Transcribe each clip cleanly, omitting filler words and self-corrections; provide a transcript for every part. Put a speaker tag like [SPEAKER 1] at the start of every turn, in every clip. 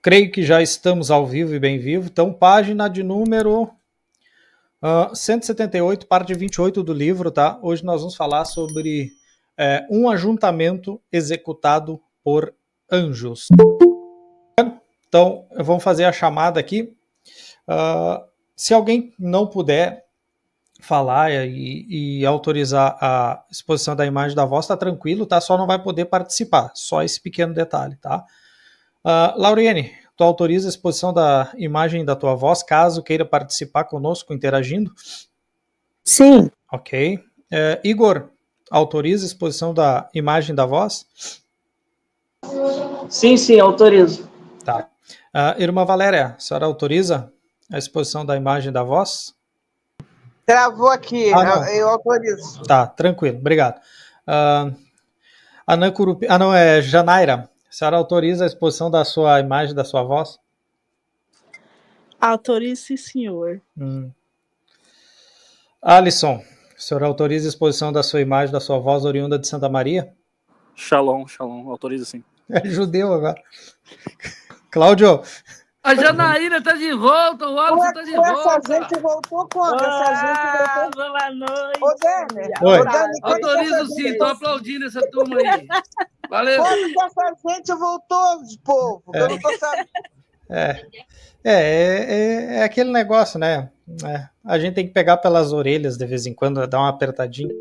[SPEAKER 1] Creio que já estamos ao vivo e bem vivo. Então, página de número 178, parte 28 do livro, tá? Hoje nós vamos falar sobre um ajuntamento executado por anjos. Então, vamos fazer a chamada aqui. Se alguém não puder falar e autorizar a exposição da imagem da voz, tá tranquilo, tá? Só não vai poder participar. Só esse pequeno detalhe, tá? Lauriane, tu autoriza a exposição da imagem da tua voz, caso queira participar conosco, interagindo?
[SPEAKER 2] Sim.
[SPEAKER 1] Ok. Igor, autoriza a exposição da imagem da voz?
[SPEAKER 2] Sim, autorizo.
[SPEAKER 1] Tá. Irmã Valéria, a senhora autoriza a exposição da imagem da voz?
[SPEAKER 3] Travou aqui, eu autorizo.
[SPEAKER 1] Tá, tranquilo, obrigado. Anã Curupi... não, Janaira, a senhora autoriza a exposição da sua imagem, da sua voz?
[SPEAKER 4] Autorizo, sim, senhor.
[SPEAKER 1] Alisson, a senhora autoriza a exposição da sua imagem, da sua voz oriunda de Santa Maria?
[SPEAKER 5] Shalom, autoriza sim.
[SPEAKER 1] É judeu agora. Cláudio.
[SPEAKER 6] A Janaína tá de volta, o Alisson tá de volta.
[SPEAKER 3] Essa gente voltou quando? Essa gente voltou.
[SPEAKER 4] Boa noite.
[SPEAKER 3] Ô, Dani.
[SPEAKER 1] Oi.
[SPEAKER 6] Autorizo sim, tô aplaudindo essa turma aí. Valeu.
[SPEAKER 3] Quando que essa gente voltou, povo? Eu não tô sabendo.
[SPEAKER 1] É aquele negócio, né? A gente tem que pegar pelas orelhas de vez em quando, dar uma apertadinha,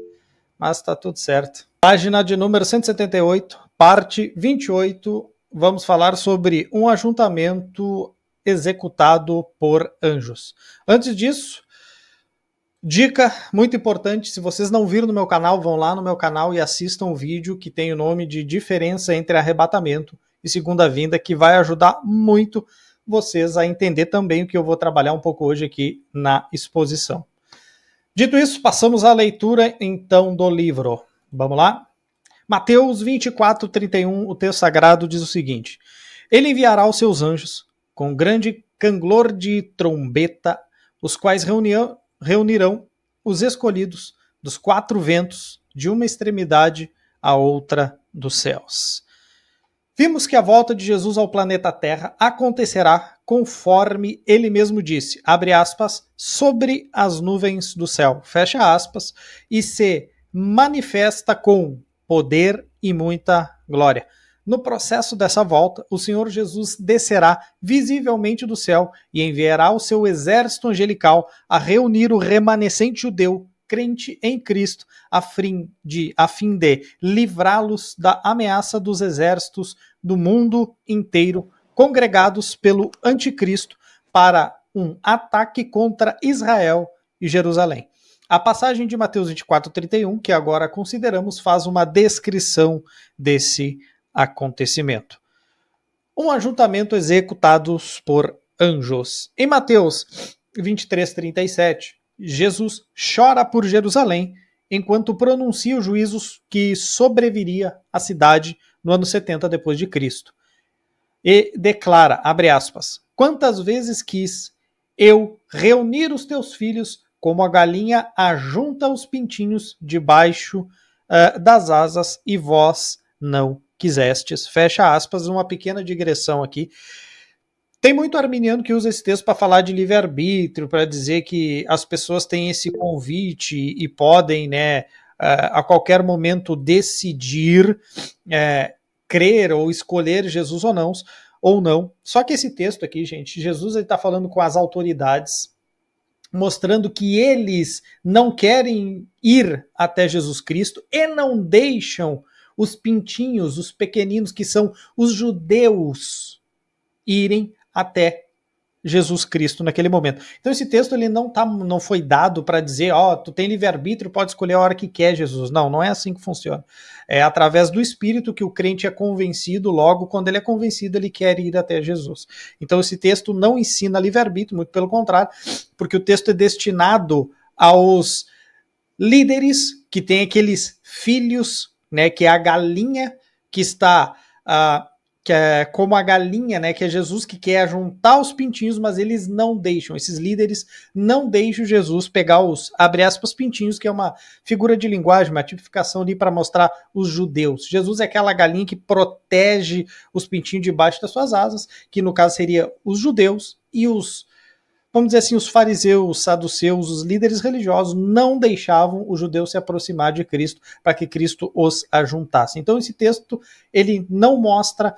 [SPEAKER 1] mas tá tudo certo. Página de número 178, parte 28, vamos falar sobre um ajuntamento executado por anjos. Antes disso, dica muito importante, se vocês não viram no meu canal, vão lá no meu canal e assistam o vídeo que tem o nome de Diferença entre Arrebatamento e Segunda Vinda, que vai ajudar muito vocês a entender também o que eu vou trabalhar um pouco hoje aqui na exposição. Dito isso, passamos à leitura então do livro. Vamos lá? Mateus 24, 31, o texto sagrado diz o seguinte: Ele enviará os seus anjos com grande canglor de trombeta, os quais reunirão os escolhidos dos quatro ventos, de uma extremidade à outra dos céus. Vimos que a volta de Jesus ao planeta Terra acontecerá conforme ele mesmo disse, abre aspas, sobre as nuvens do céu, fecha aspas, e se manifesta com poder e muita glória. No processo dessa volta, o Senhor Jesus descerá visivelmente do céu e enviará o seu exército angelical a reunir o remanescente judeu crente em Cristo, a fim de livrá-los da ameaça dos exércitos do mundo inteiro, congregados pelo anticristo para um ataque contra Israel e Jerusalém. A passagem de Mateus 24, 31, que agora consideramos, faz uma descrição desse acontecimento. Um ajuntamento executados por anjos. Em Mateus 23, 37, Jesus chora por Jerusalém enquanto pronuncia os juízos que sobreviria à cidade no ano 70 depois de Cristo. E declara, abre aspas, quantas vezes quis eu reunir os teus filhos como a galinha ajunta os pintinhos debaixo das asas e vós não quisestes. Fecha aspas, uma pequena digressão aqui. Tem muito arminiano que usa esse texto para falar de livre-arbítrio, para dizer que as pessoas têm esse convite e podem, né, a qualquer momento decidir crer ou escolher Jesus ou não. Só que esse texto aqui, gente, Jesus está falando com as autoridades, mostrando que eles não querem ir até Jesus Cristo e não deixam os pintinhos, os pequeninos, que são os judeus, irem até Jesus Cristo naquele momento. Então esse texto ele não foi dado para dizer, tu tem livre-arbítrio, pode escolher a hora que quer Jesus. Não é assim que funciona. É através do Espírito que o crente é convencido, logo quando ele é convencido ele quer ir até Jesus. Então esse texto não ensina livre-arbítrio, muito pelo contrário, porque o texto é destinado aos líderes que têm aqueles filhos, né, que é a galinha que está que é como a galinha, né, que é Jesus que quer juntar os pintinhos, mas eles não deixam, esses líderes não deixam Jesus pegar os, abre aspas, pintinhos, que é uma figura de linguagem, uma tipificação ali para mostrar os judeus. Jesus é aquela galinha que protege os pintinhos debaixo das suas asas, que no caso seria os judeus, e os, vamos dizer assim, os fariseus, os saduceus, os líderes religiosos não deixavam o judeu se aproximar de Cristo para que Cristo os ajuntasse. Então esse texto, ele não mostra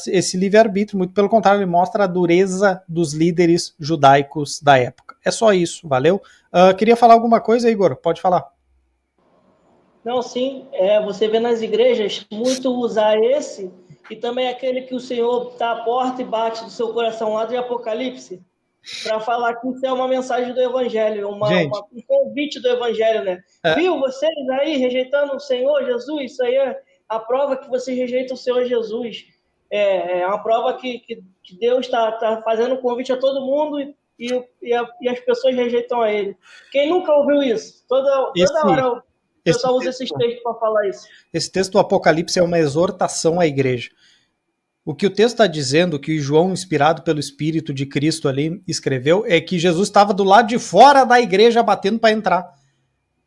[SPEAKER 1] esse livre-arbítrio, muito pelo contrário, ele mostra a dureza dos líderes judaicos da época. É só isso, valeu? Queria falar alguma coisa, Igor? Pode falar.
[SPEAKER 4] Não, sim, você vê nas igrejas muito usar esse e também aquele que o Senhor está à porta e bate do seu coração lá de Apocalipse, para falar que isso é uma mensagem do Evangelho, um convite do Evangelho, né? Viu, vocês aí rejeitando o Senhor Jesus, isso aí é a prova que vocês rejeitam o Senhor Jesus. É uma prova que Deus está fazendo um convite a todo mundo e as pessoas rejeitam a Ele. Quem nunca ouviu isso? Toda hora o pessoal usa esses textos para falar isso.
[SPEAKER 1] Esse texto do Apocalipse é uma exortação à igreja. O que o texto está dizendo, que João, inspirado pelo Espírito de Cristo ali, escreveu, é que Jesus estava do lado de fora da igreja batendo para entrar.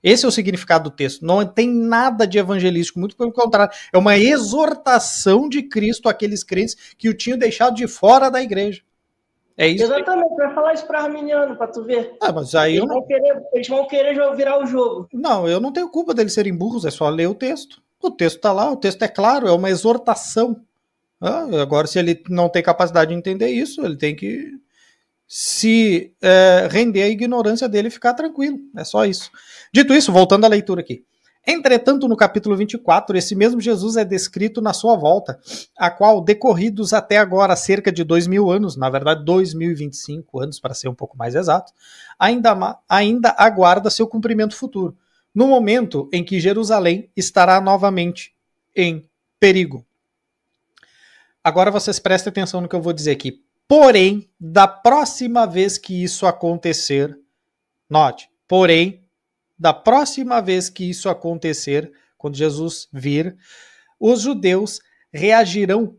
[SPEAKER 1] Esse é o significado do texto. Não tem nada de evangelístico, muito pelo contrário. É uma exortação de Cristo àqueles crentes que o tinham deixado de fora da igreja. É isso.
[SPEAKER 4] Exatamente, vai falar isso para arminiano, para tu ver.
[SPEAKER 1] Mas aí
[SPEAKER 4] eles vão querer virar o jogo.
[SPEAKER 1] Não, eu não tenho culpa deles serem burros, é só ler o texto. O texto está lá, o texto é claro, é uma exortação. Agora, se ele não tem capacidade de entender isso, ele tem que se render à ignorância dele e ficar tranquilo. É só isso. Dito isso, voltando à leitura aqui. Entretanto, no capítulo 24, esse mesmo Jesus é descrito na sua volta, a qual, decorridos até agora cerca de 2000 anos, na verdade 2025 anos, para ser um pouco mais exato, ainda aguarda seu cumprimento futuro, no momento em que Jerusalém estará novamente em perigo. Agora vocês prestem atenção no que eu vou dizer aqui. Porém, da próxima vez que isso acontecer, note, porém, da próxima vez que isso acontecer, quando Jesus vir, os judeus reagirão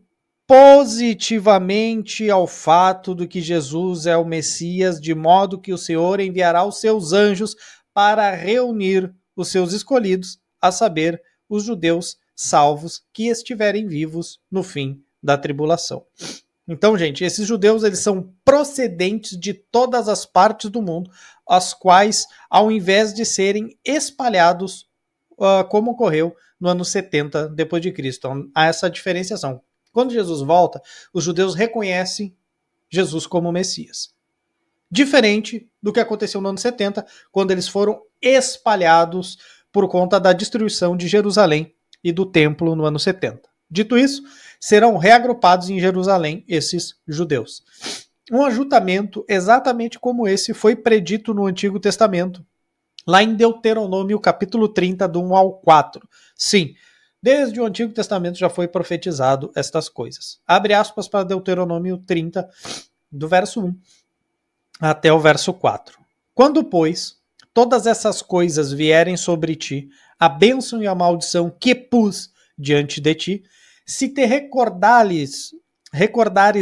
[SPEAKER 1] positivamente ao fato de que Jesus é o Messias, de modo que o Senhor enviará os seus anjos para reunir os seus escolhidos, a saber, os judeus salvos que estiverem vivos no fim da tribulação. Então, gente, esses judeus, eles são procedentes de todas as partes do mundo, as quais, ao invés de serem espalhados, como ocorreu no ano 70 depois de Cristo. Então, há essa diferenciação. Quando Jesus volta, os judeus reconhecem Jesus como Messias. Diferente do que aconteceu no ano 70, quando eles foram espalhados por conta da destruição de Jerusalém e do templo no ano 70. Dito isso, serão reagrupados em Jerusalém esses judeus. Um ajuntamento exatamente como esse foi predito no Antigo Testamento, lá em Deuteronômio capítulo 30, do 1 ao 4. Sim, desde o Antigo Testamento já foi profetizado estas coisas. Abre aspas para Deuteronômio 30, do verso 1 até o verso 4. Quando, pois, todas essas coisas vierem sobre ti, a bênção e a maldição que pus diante de ti, se te recordares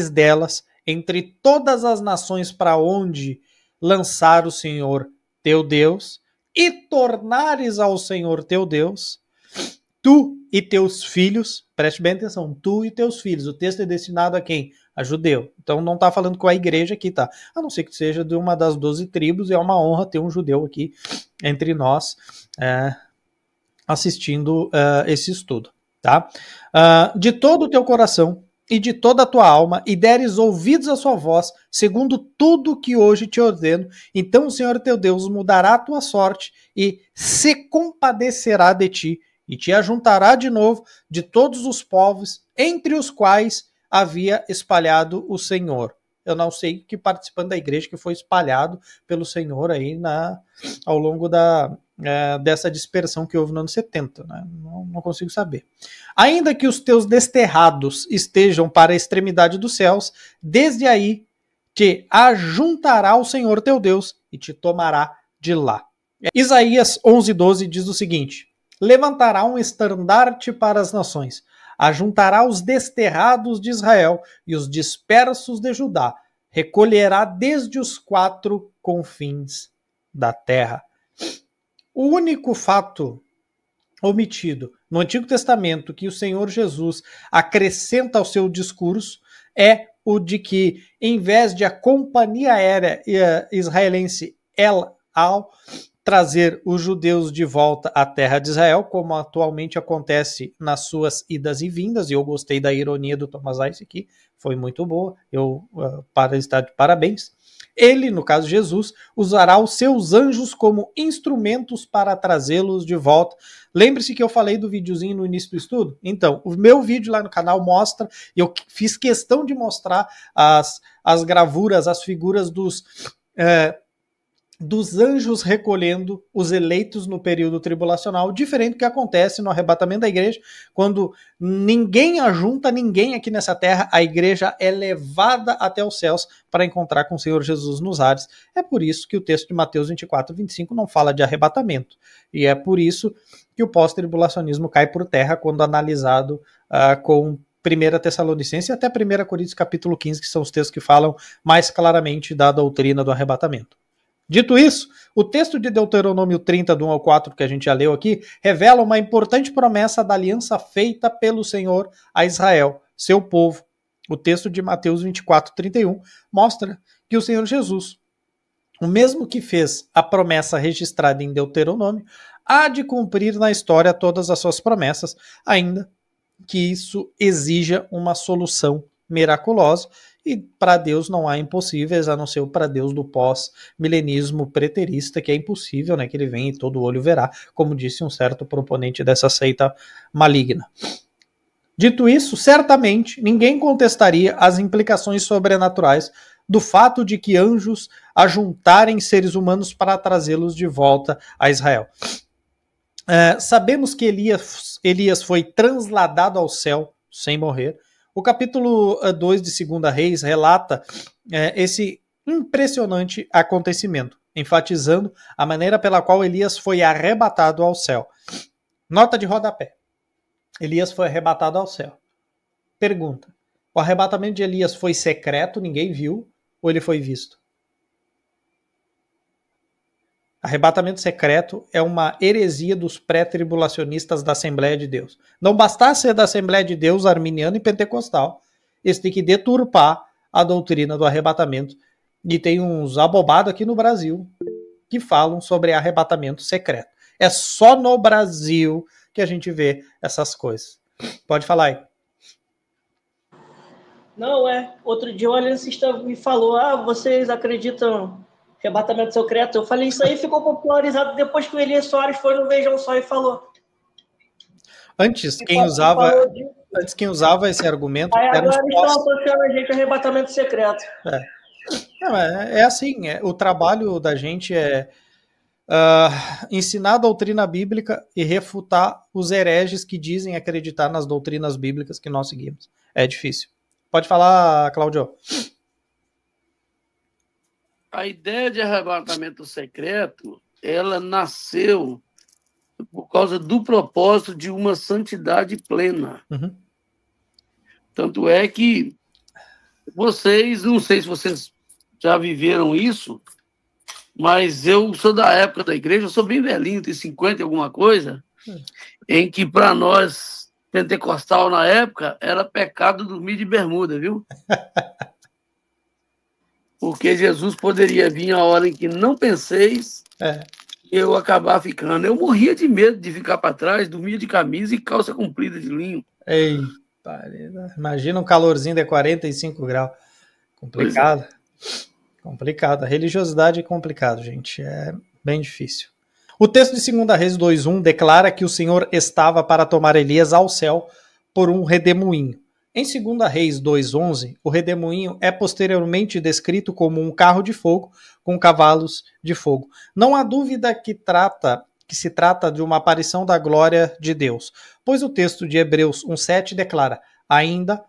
[SPEAKER 1] delas entre todas as nações para onde lançar o Senhor teu Deus, e tornares ao Senhor teu Deus, tu e teus filhos, preste bem atenção, tu e teus filhos, o texto é destinado a quem? A judeu. Então não está falando com a igreja aqui, tá? A não ser que seja de uma das 12 tribos, e é uma honra ter um judeu aqui entre nós assistindo esse estudo. Tá? De todo o teu coração e de toda a tua alma, e deres ouvidos à sua voz, segundo tudo que hoje te ordeno, então o Senhor teu Deus mudará a tua sorte e se compadecerá de ti, e te ajuntará de novo de todos os povos entre os quais havia espalhado o Senhor. Eu não sei que participante da igreja que foi espalhado pelo Senhor aí ao longo dessa dispersão que houve no ano 70, né? Não consigo saber. Ainda que os teus desterrados estejam para a extremidade dos céus, desde aí te ajuntará o Senhor teu Deus e te tomará de lá. Isaías 11:12 diz o seguinte: levantará um estandarte para as nações, ajuntará os desterrados de Israel e os dispersos de Judá, recolherá desde os 4 confins da terra. O único fato omitido no Antigo Testamento que o Senhor Jesus acrescenta ao seu discurso é o de que, em vez de a companhia aérea israelense El Al trazer os judeus de volta à terra de Israel, como atualmente acontece nas suas idas e vindas, e eu gostei da ironia do Thomas Ice aqui, foi muito boa, eu para estar de parabéns. Ele, no caso Jesus, usará os seus anjos como instrumentos para trazê-los de volta. Lembre-se que eu falei do videozinho no início do estudo? Então, o meu vídeo lá no canal mostra, e eu fiz questão de mostrar as gravuras, as figuras dos anjos recolhendo os eleitos no período tribulacional, diferente do que acontece no arrebatamento da igreja, quando ninguém ajunta ninguém aqui nessa terra, a igreja é levada até os céus para encontrar com o Senhor Jesus nos ares. É por isso que o texto de Mateus 24, 25 não fala de arrebatamento, e é por isso que o pós-tribulacionismo cai por terra quando analisado com 1 Tessalonicenses e até 1 Coríntios capítulo 15, que são os textos que falam mais claramente da doutrina do arrebatamento. Dito isso, o texto de Deuteronômio 30, do 1 ao 4, que a gente já leu aqui, revela uma importante promessa da aliança feita pelo Senhor a Israel, seu povo. O texto de Mateus 24, 31 mostra que o Senhor Jesus, o mesmo que fez a promessa registrada em Deuteronômio, há de cumprir na história todas as suas promessas, ainda que isso exija uma solução miraculosa. E para Deus não há impossíveis, a não ser para Deus do pós-milenismo preterista, que é impossível, né, que ele vem e todo olho verá, como disse um certo proponente dessa seita maligna. Dito isso, certamente ninguém contestaria as implicações sobrenaturais do fato de que anjos ajuntarem seres humanos para trazê-los de volta a Israel. Sabemos que Elias foi transladado ao céu sem morrer. O capítulo 2 de 2 Reis relata esse impressionante acontecimento, enfatizando a maneira pela qual Elias foi arrebatado ao céu. Nota de rodapé. Elias foi arrebatado ao céu. Pergunta: o arrebatamento de Elias foi secreto, ninguém viu, ou ele foi visto? Arrebatamento secreto é uma heresia dos pré-tribulacionistas da Assembleia de Deus. Não bastasse ser da Assembleia de Deus arminiana e pentecostal, eles têm que deturpar a doutrina do arrebatamento. E tem uns abobados aqui no Brasil que falam sobre arrebatamento secreto. É só no Brasil que a gente vê essas coisas. Pode falar aí.
[SPEAKER 4] Não, outro dia o aliancista me falou, vocês acreditam arrebatamento secreto? Eu falei, isso aí ficou popularizado depois que o Elias Soares foi no Vejam Só e falou.
[SPEAKER 1] Antes, quem usava esse argumento...
[SPEAKER 4] Aí agora eles estão associando a gente a arrebatamento secreto.
[SPEAKER 1] Não, é assim, o trabalho da gente é ensinar a doutrina bíblica e refutar os hereges que dizem acreditar nas doutrinas bíblicas que nós seguimos. É difícil. Pode falar, Cláudio.
[SPEAKER 6] A ideia de arrebatamento secreto, ela nasceu por causa do propósito de uma santidade plena.
[SPEAKER 1] Uhum.
[SPEAKER 6] Tanto é que vocês, não sei se vocês já viveram isso, mas eu sou da época da igreja, eu sou bem velhinho, tenho 50 e alguma coisa, em que para nós, pentecostal na época, era pecado dormir de bermuda, viu? Porque Jesus poderia vir a hora em que não penseis, eu acabar ficando. Eu morria de medo de ficar para trás, dormia de camisa e calça comprida de linho.
[SPEAKER 1] Imagina um calorzinho de 45 graus. Complicado. Complicado. A religiosidade é complicado, gente. É bem difícil. O texto de 2 Reis 2:1 declara que o Senhor estava para tomar Elias ao céu por um redemoinho. Em 2 Reis 2:11, o redemoinho é posteriormente descrito como um carro de fogo com cavalos de fogo. Não há dúvida que se trata de uma aparição da glória de Deus, pois o texto de Hebreus 1:7 declara: ainda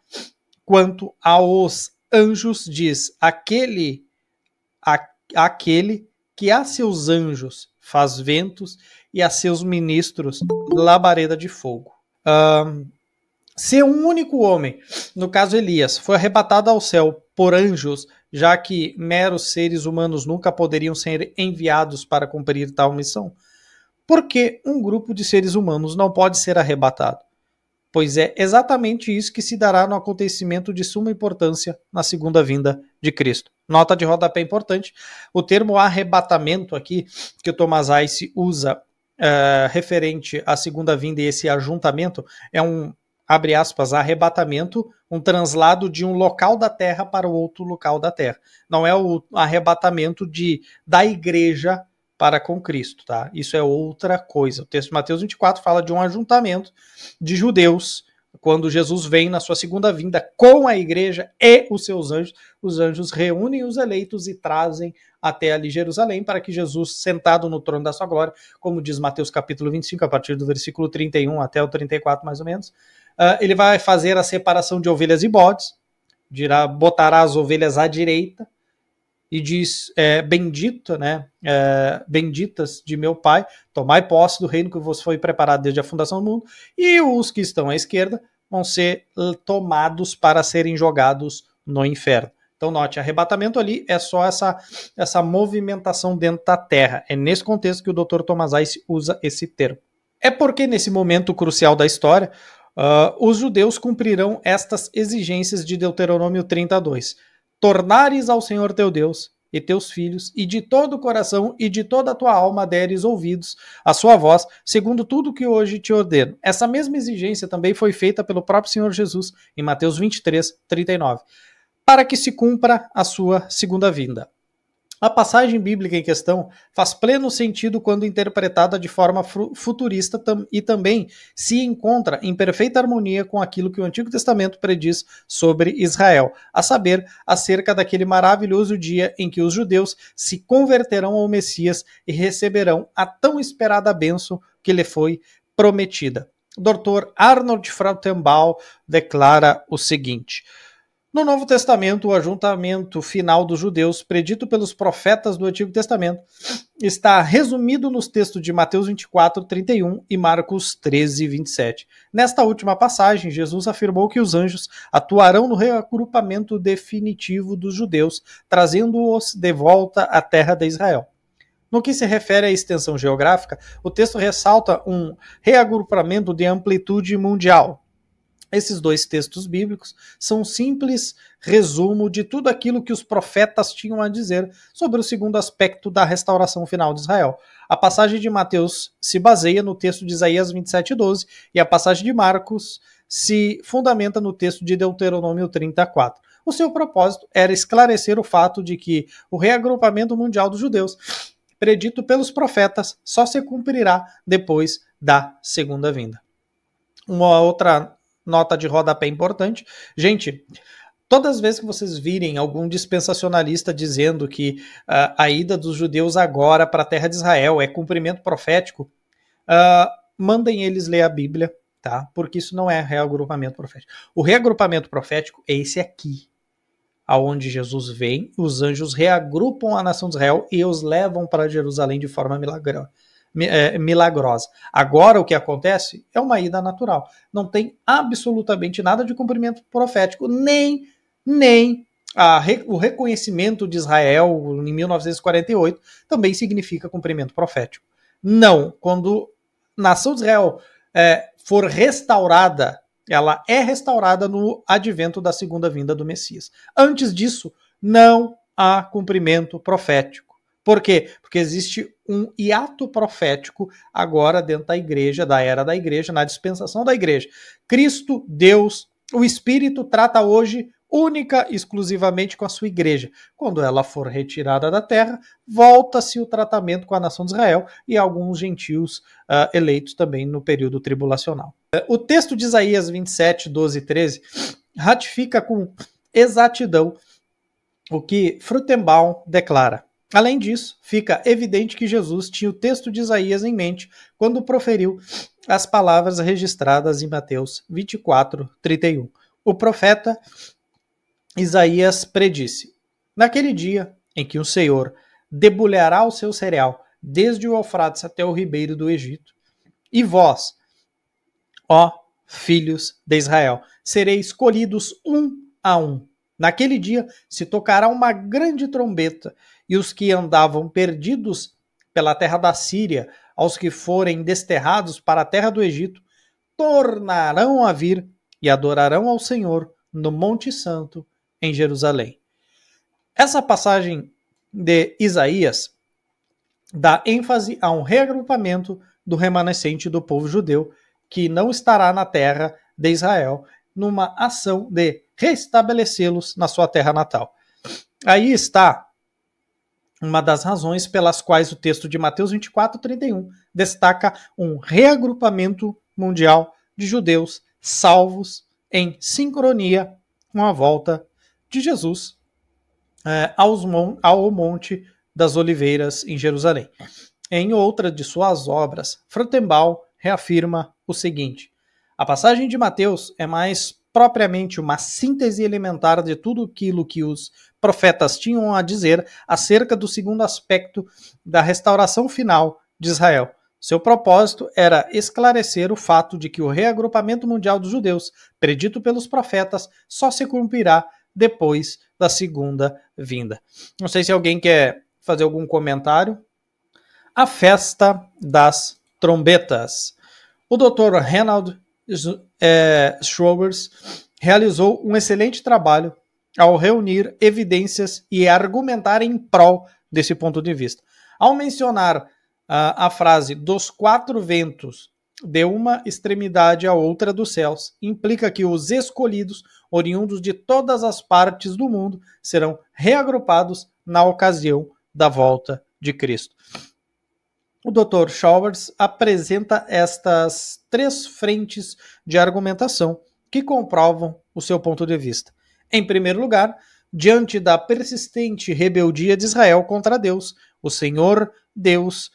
[SPEAKER 1] quanto aos anjos diz, aquele que a seus anjos faz ventos e a seus ministros labareda de fogo. Se um único homem, no caso Elias, foi arrebatado ao céu por anjos, já que meros seres humanos nunca poderiam ser enviados para cumprir tal missão, por que um grupo de seres humanos não pode ser arrebatado? Pois é exatamente isso que se dará no acontecimento de suma importância na segunda vinda de Cristo. Nota de rodapé importante, o termo arrebatamento aqui, que o Thomas Ice usa referente à segunda vinda e esse ajuntamento, é um, abre aspas, arrebatamento, um translado de um local da terra para o outro local da terra. Não é o arrebatamento da igreja para com Cristo, tá? Isso é outra coisa. O texto de Mateus 24 fala de um ajuntamento de judeus, quando Jesus vem na sua segunda vinda com a igreja e os seus anjos. Os anjos reúnem os eleitos e trazem até ali Jerusalém, para que Jesus, sentado no trono da sua glória, como diz Mateus capítulo 25, a partir do versículo 31 até o 34 mais ou menos, ele vai fazer a separação de ovelhas e bodes, botará as ovelhas à direita, e diz, bendito, né, benditas de meu Pai, tomai posse do reino que vos foi preparado desde a fundação do mundo, e os que estão à esquerda vão ser tomados para serem jogados no inferno. Então note, arrebatamento ali é só essa movimentação dentro da terra. É nesse contexto que o Dr. Thomas Ice usa esse termo. É porque nesse momento crucial da história, os judeus cumprirão estas exigências de Deuteronômio 32. Tornares ao Senhor teu Deus e teus filhos, e de todo o coração e de toda a tua alma deres ouvidos à sua voz, segundo tudo que hoje te ordeno. Essa mesma exigência também foi feita pelo próprio Senhor Jesus em Mateus 23, 39, para que se cumpra a sua segunda vinda. A passagem bíblica em questão faz pleno sentido quando interpretada de forma futurista e também se encontra em perfeita harmonia com aquilo que o Antigo Testamento prediz sobre Israel, a saber, acerca daquele maravilhoso dia em que os judeus se converterão ao Messias e receberão a tão esperada bênção que lhe foi prometida. O Dr. Arnold Frautenbaum declara o seguinte: no Novo Testamento, o ajuntamento final dos judeus, predito pelos profetas do Antigo Testamento, está resumido nos textos de Mateus 24, 31 e Marcos 13, 27. Nesta última passagem, Jesus afirmou que os anjos atuarão no reagrupamento definitivo dos judeus, trazendo-os de volta à terra de Israel. No que se refere à extensão geográfica, o texto ressalta um reagrupamento de amplitude mundial. Esses dois textos bíblicos são um simples resumo de tudo aquilo que os profetas tinham a dizer sobre o segundo aspecto da restauração final de Israel. A passagem de Mateus se baseia no texto de Isaías 27:12 e a passagem de Marcos se fundamenta no texto de Deuteronômio 34. O seu propósito era esclarecer o fato de que o reagrupamento mundial dos judeus, predito pelos profetas, só se cumprirá depois da segunda vinda. Uma outra nota de rodapé importante. Gente, todas as vezes que vocês virem algum dispensacionalista dizendo que a ida dos judeus agora para a terra de Israel é cumprimento profético, mandem eles ler a Bíblia, tá? Porque isso não é reagrupamento profético. O reagrupamento profético é esse aqui, aonde Jesus vem, os anjos reagrupam a nação de Israel e os levam para Jerusalém de forma milagrosa. Agora o que acontece é uma ida natural. Não tem absolutamente nada de cumprimento profético, nem o reconhecimento de Israel em 1948 também significa cumprimento profético. Não, quando a nação de Israel for restaurada, ela é restaurada no advento da segunda vinda do Messias. Antes disso, não há cumprimento profético. Por quê? Porque existe um hiato profético agora dentro da igreja, da era da igreja, na dispensação da igreja. Cristo, Deus, o Espírito trata hoje única e exclusivamente com a sua igreja. Quando ela for retirada da terra, volta-se o tratamento com a nação de Israel e alguns gentios eleitos também no período tribulacional. O texto de Isaías 27, 12 e 13 ratifica com exatidão o que Frautenbaum declara. Além disso, fica evidente que Jesus tinha o texto de Isaías em mente quando proferiu as palavras registradas em Mateus 24, 31. O profeta Isaías predisse: naquele dia em que o Senhor debulhará o seu cereal desde o Eufrates até o ribeiro do Egito, e vós, ó filhos de Israel. Sereis escolhidos um a um. Naquele dia se tocará uma grande trombeta, e os que andavam perdidos pela terra da Síria, aos que forem desterrados para a terra do Egito, tornarão a vir e adorarão ao Senhor no Monte Santo, em Jerusalém. Essa passagem de Isaías dá ênfase a um reagrupamento do remanescente do povo judeu que não estará na terra de Israel, numa ação de restabelecê-los na sua terra natal. Aí está uma das razões pelas quais o texto de Mateus 24:31 destaca um reagrupamento mundial de judeus salvos em sincronia com a volta de Jesus ao Monte das Oliveiras em Jerusalém. Em outra de suas obras, Frankenbaum reafirma o seguinte: a passagem de Mateus é mais propriamente uma síntese elementar de tudo aquilo que os profetas tinham a dizer acerca do segundo aspecto da restauração final de Israel. Seu propósito era esclarecer o fato de que o reagrupamento mundial dos judeus, predito pelos profetas, só se cumprirá depois da segunda vinda. Não sei se alguém quer fazer algum comentário. A festa das trombetas. O Dr. Reinhard Schroers realizou um excelente trabalho ao reunir evidências e argumentar em prol desse ponto de vista. Ao mencionar a frase dos quatro ventos de uma extremidade à outra dos céus, implica que os escolhidos, oriundos de todas as partes do mundo, serão reagrupados na ocasião da volta de Cristo. O Dr. Schroers apresenta estas três frentes de argumentação que comprovam o seu ponto de vista. Em primeiro lugar, diante da persistente rebeldia de Israel contra Deus, o Senhor Deus,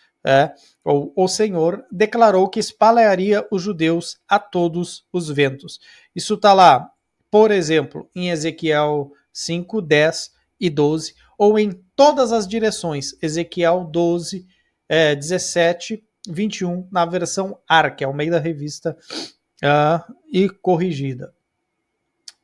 [SPEAKER 1] o Senhor, declarou que espalharia os judeus a todos os ventos. Isso está lá, por exemplo, em Ezequiel 5, 10 e 12, ou em todas as direções, Ezequiel 12, 17, 21, na versão ARC, ao meio da revista e corrigida.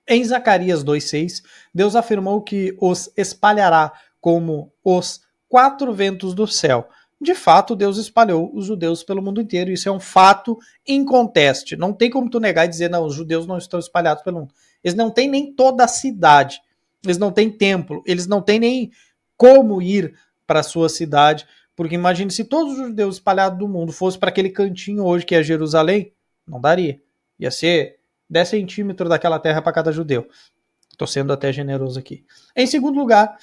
[SPEAKER 1] Em Zacarias 2,6, Deus afirmou que os espalhará como os quatro ventos do céu. De fato, Deus espalhou os judeus pelo mundo inteiro. Isso é um fato inconteste. Não tem como tu negar e dizer, não, os judeus não estão espalhados pelo mundo. Eles não têm nem toda a cidade. Eles não têm templo. Eles não têm nem como ir para a sua cidade. Porque imagine se todos os judeus espalhados do mundo fossem para aquele cantinho hoje que é Jerusalém, não daria. Ia ser 10 centímetros daquela terra para cada judeu. Estou sendo até generoso aqui. Em segundo lugar,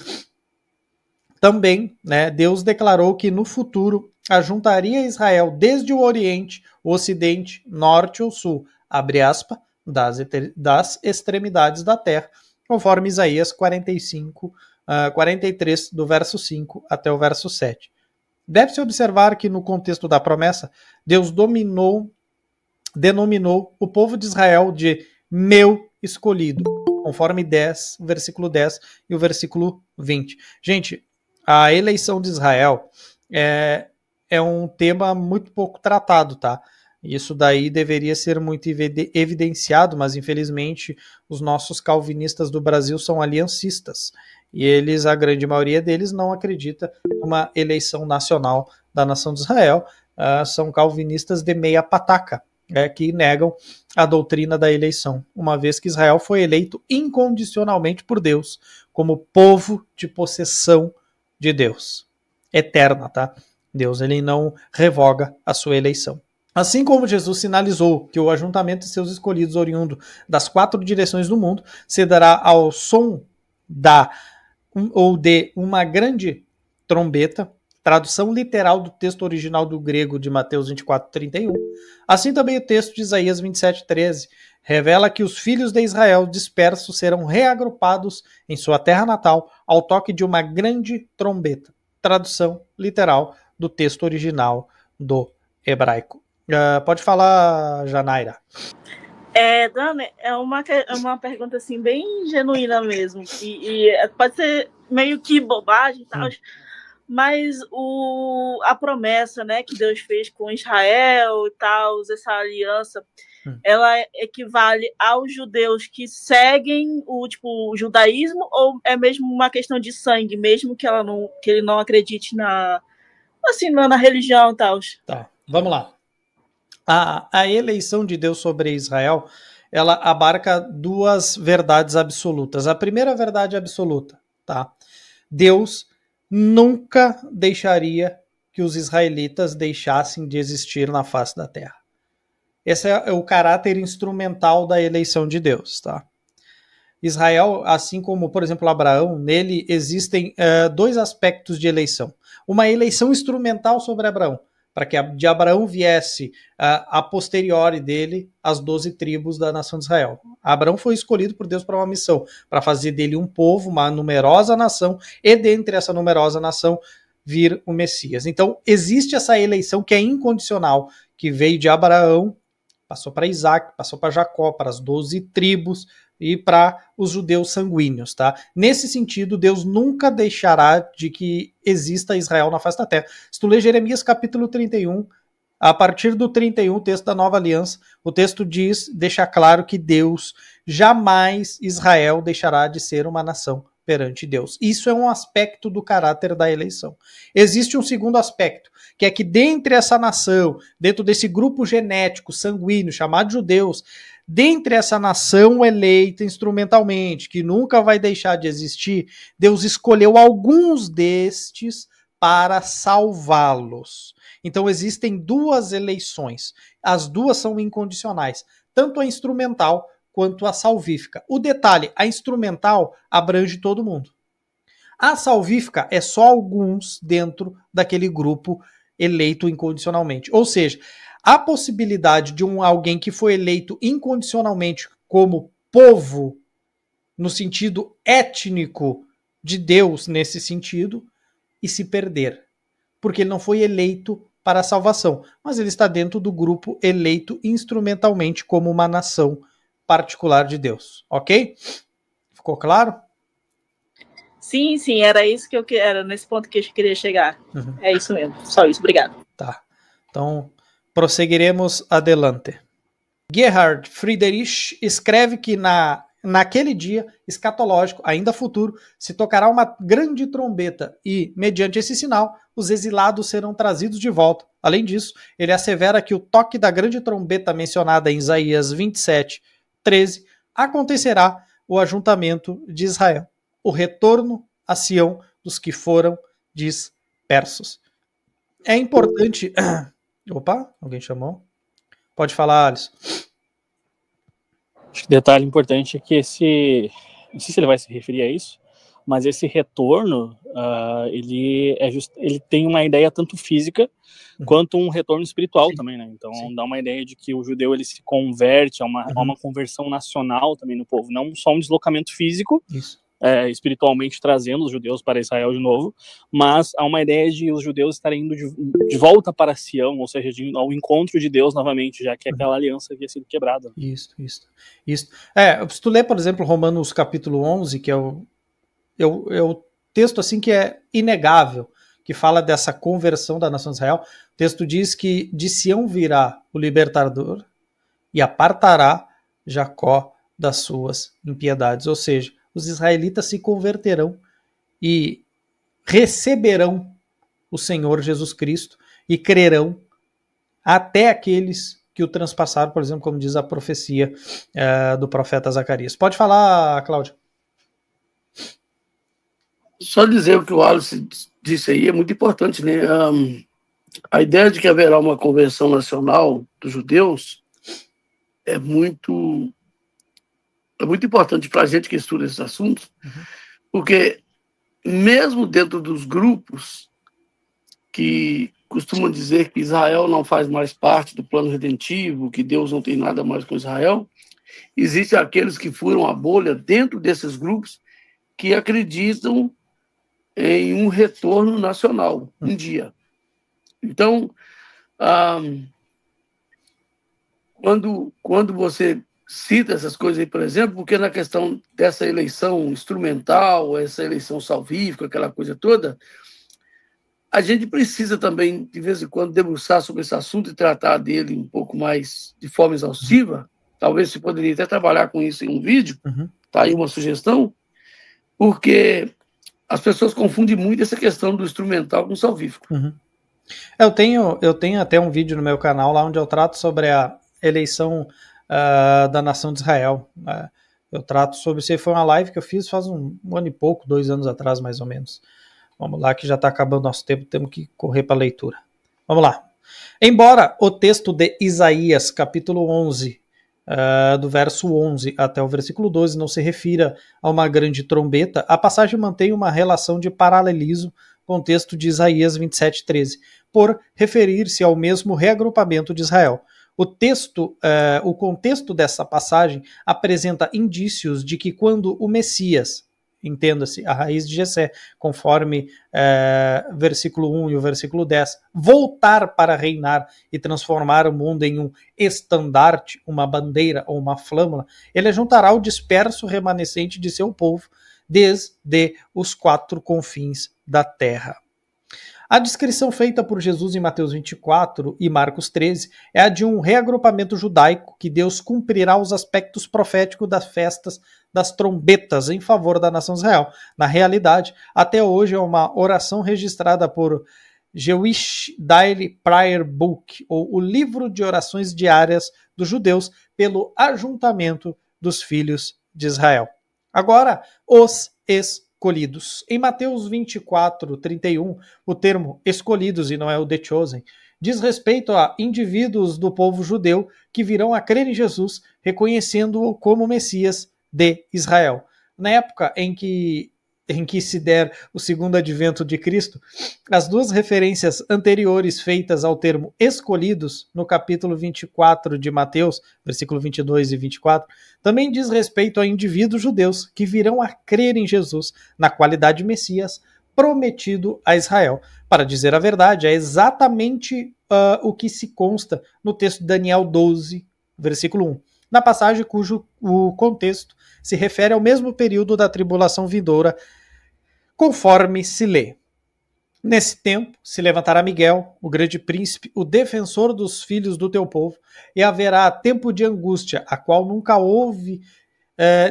[SPEAKER 1] também, Deus declarou que no futuro ajuntaria Israel desde o Oriente, o Ocidente, Norte ou Sul, abre aspas, das extremidades da terra, conforme Isaías 43, do verso 5 até o verso 7. Deve-se observar que no contexto da promessa, Deus denominou o povo de Israel de meu escolhido, conforme o versículo 10 e o versículo 20. Gente, a eleição de Israel é um tema muito pouco tratado, tá? Isso daí deveria ser muito evidenciado, mas infelizmente os nossos calvinistas do Brasil são aliancistas. E eles, a grande maioria deles, não acredita numa eleição nacional da nação de Israel. São calvinistas de meia pataca, que negam a doutrina da eleição, uma vez que Israel foi eleito incondicionalmente por Deus, como povo de possessão de Deus, eterna, tá? Deus, ele não revoga a sua eleição. Assim como Jesus sinalizou que o ajuntamento de seus escolhidos oriundo das quatro direções do mundo se dará ao som de uma grande trombeta, tradução literal do texto original do grego de Mateus 24:31, assim também o texto de Isaías 27:13 revela que os filhos de Israel dispersos serão reagrupados em sua terra natal ao toque de uma grande trombeta, tradução literal do texto original do hebraico. Pode falar, Janaira.
[SPEAKER 2] Dani, é uma pergunta assim, bem genuína mesmo, e pode ser meio que bobagem e tal, mas a promessa, né, que Deus fez com Israel e tal, essa aliança, ela equivale aos judeus que seguem o judaísmo, ou é mesmo uma questão de sangue, mesmo que ele não acredite na religião e tal?
[SPEAKER 1] Tá, vamos lá. A eleição de Deus sobre Israel, ela abarca duas verdades absolutas. A primeira verdade absoluta, tá? Deus nunca deixaria que os israelitas deixassem de existir na face da terra. Esse é o caráter instrumental da eleição de Deus, tá? Israel, assim como, por exemplo, Abraão, nele existem dois aspectos de eleição. Uma eleição instrumental sobre Abraão, para que de Abraão viesse a posteriori dele as 12 tribos da nação de Israel. Abraão foi escolhido por Deus para uma missão, para fazer dele um povo, uma numerosa nação, e dentre essa numerosa nação vir o Messias. Então, existe essa eleição que é incondicional, que veio de Abraão, passou para Isaac, passou para Jacó, para as 12 tribos e para os judeus sanguíneos, tá? Nesse sentido, Deus nunca deixará de que exista Israel na face da terra. Se tu ler Jeremias capítulo 31, a partir do 31, o texto da Nova Aliança, o texto deixa claro que Deus jamais, Israel, deixará de ser uma nação perante Deus. Isso é um aspecto do caráter da eleição. Existe um segundo aspecto, que é que dentre essa nação, dentro desse grupo genético sanguíneo chamado judeus, dentre essa nação eleita instrumentalmente, que nunca vai deixar de existir, Deus escolheu alguns destes para salvá-los. Então existem duas eleições. As duas são incondicionais, tanto a instrumental quanto a salvífica. O detalhe, a instrumental abrange todo mundo. A salvífica é só alguns dentro daquele grupo eleito incondicionalmente. Ou seja, a possibilidade de alguém que foi eleito incondicionalmente como povo, no sentido étnico de Deus, nesse sentido, e se perder. Porque ele não foi eleito para a salvação, mas ele está dentro do grupo eleito instrumentalmente como uma nação particular de Deus, ok? Ficou claro?
[SPEAKER 2] Sim, era isso que era nesse ponto que eu queria chegar.
[SPEAKER 1] Uhum.
[SPEAKER 2] É isso mesmo, só isso, obrigado.
[SPEAKER 1] Tá, então prosseguiremos adelante. Gerhard Friedrich escreve que naquele dia escatológico, ainda futuro, se tocará uma grande trombeta e, mediante esse sinal, os exilados serão trazidos de volta. Além disso, ele assevera que o toque da grande trombeta mencionada em Isaías 27:13 acontecerá o ajuntamento de Israel, o retorno a Sião dos que foram dispersos. É importante... Opa, alguém chamou? Pode falar, Alisson.
[SPEAKER 5] Acho que detalhe importante é que não sei se ele vai se referir a isso, mas esse retorno, ele tem uma ideia tanto física quanto um retorno espiritual. Sim. Também, né? Então sim, dá uma ideia de que o judeu ele se converte a uma conversão nacional também no povo, não só um deslocamento físico, espiritualmente trazendo os judeus para Israel de novo, mas há uma ideia de os judeus estarem indo de volta para Sião, ou seja, ao encontro de Deus novamente, já que aquela aliança havia sido quebrada.
[SPEAKER 1] Isso. Se tu ler, por exemplo, Romanos capítulo 11, que é o texto assim que é inegável, que fala dessa conversão da nação de Israel, o texto diz que de Sião virá o libertador e apartará Jacó das suas impiedades, ou seja, os israelitas se converterão e receberão o Senhor Jesus Cristo e crerão até aqueles que o transpassaram, por exemplo, como diz a profecia do profeta Zacarias. Pode falar, Cláudio.
[SPEAKER 6] Só dizer o que o Alisson disse aí é muito importante, né? A ideia de que haverá uma conversão nacional dos judeus é muito importante para a gente que estuda esses assuntos, porque mesmo dentro dos grupos que costumam dizer que Israel não faz mais parte do plano redentivo, que Deus não tem nada mais com Israel, existem aqueles que furam a bolha dentro desses grupos que acreditam em um retorno nacional um dia. Então, quando você cita essas coisas aí, por exemplo, porque na questão dessa eleição instrumental, essa eleição salvífica, aquela coisa toda, a gente precisa também, de vez em quando, debruçar sobre esse assunto e tratar dele um pouco mais de forma exaustiva. Talvez você poderia até trabalhar com isso em um vídeo. Tá aí uma sugestão. Porque as pessoas confundem muito essa questão do instrumental com o salvífico.
[SPEAKER 1] Eu tenho até um vídeo no meu canal lá onde eu trato sobre a eleição da nação de Israel. Eu trato sobre isso. Foi uma live que eu fiz faz um ano e pouco, 2 anos atrás, mais ou menos. Vamos lá, que já está acabando nosso tempo, temos que correr para a leitura. Vamos lá. Embora o texto de Isaías, capítulo 11, do verso 11 até o versículo 12, não se refira a uma grande trombeta, a passagem mantém uma relação de paralelismo com o texto de Isaías 27:13, por referir-se ao mesmo reagrupamento de Israel. O contexto dessa passagem apresenta indícios de que quando o Messias, entenda-se, a raiz de Jessé, conforme versículo 1 e o versículo 10, voltar para reinar e transformar o mundo em um estandarte, uma bandeira ou uma flâmula, ele juntará o disperso remanescente de seu povo desde os 4 confins da terra. A descrição feita por Jesus em Mateus 24 e Marcos 13 é a de um reagrupamento judaico que Deus cumprirá os aspectos proféticos das festas das trombetas em favor da nação de Israel. Na realidade, até hoje é uma oração registrada por Jewish Daily Prayer Book, ou o livro de orações diárias dos judeus pelo ajuntamento dos filhos de Israel. Agora, os escolhidos. Em Mateus 24:31, o termo escolhidos, e não é o The Chosen, diz respeito a indivíduos do povo judeu que virão a crer em Jesus, reconhecendo-o como Messias de Israel. Na época em que se der o segundo advento de Cristo, as 2 referências anteriores feitas ao termo escolhidos, no capítulo 24 de Mateus, versículo 22 e 24, também diz respeito a indivíduos judeus que virão a crer em Jesus na qualidade de Messias prometido a Israel. Para dizer a verdade, é exatamente o que se consta no texto de Daniel 12, versículo 1, na passagem cujo o contexto se refere ao mesmo período da tribulação vindoura, conforme se lê. Nesse tempo se levantará Miguel, o grande príncipe, o defensor dos filhos do teu povo, e haverá tempo de angústia, a qual nunca houve,